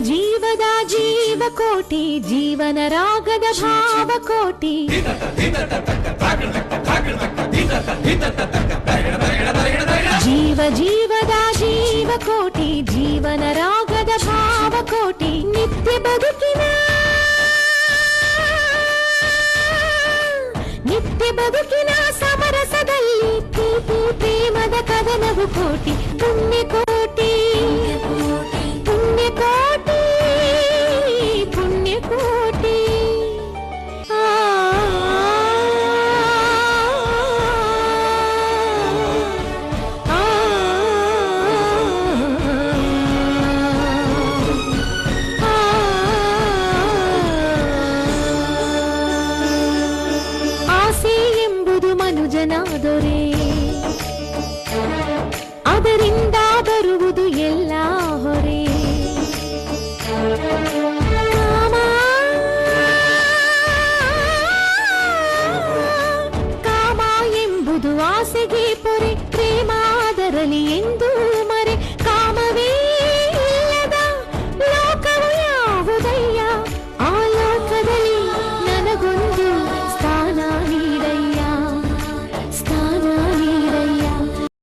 ಜೀವದ ಜೀವಕೋಟಿ ಜೀವನ ರಾಗದ ಭಾವಕೋಟಿ ಜೀವದ ಜೀವಕೋಟಿ ಜೀವನ ರಾಗದ ಭಾವಕೋಟಿ ನಿತ್ಯ ಬದುಕಿನ ಸಮರಸದಲ್ಲಿ ಪ್ರೀತಿ ಪ್ರೇಮದ ಕದನವು ಕೋಟಿ ಪುಣ್ಯಕೋಟಿ ಪುಣ್ಯಕೋಟಿ ಪುಣ್ಯಕೋಟಿ ಆಸೆ ಎಂಬುದು ಮನುಜನಾದೊರೆ ಅದರಿಂದ ಬರುವುದು ಎಲ್ಲ ಹೊರೆ ಕಾಮ ಎಂಬುದು ಆಸೆಗೆ ಪೊರೆ ಪ್ರೇಮ ಅದರಲ್ಲಿ ಎಂದು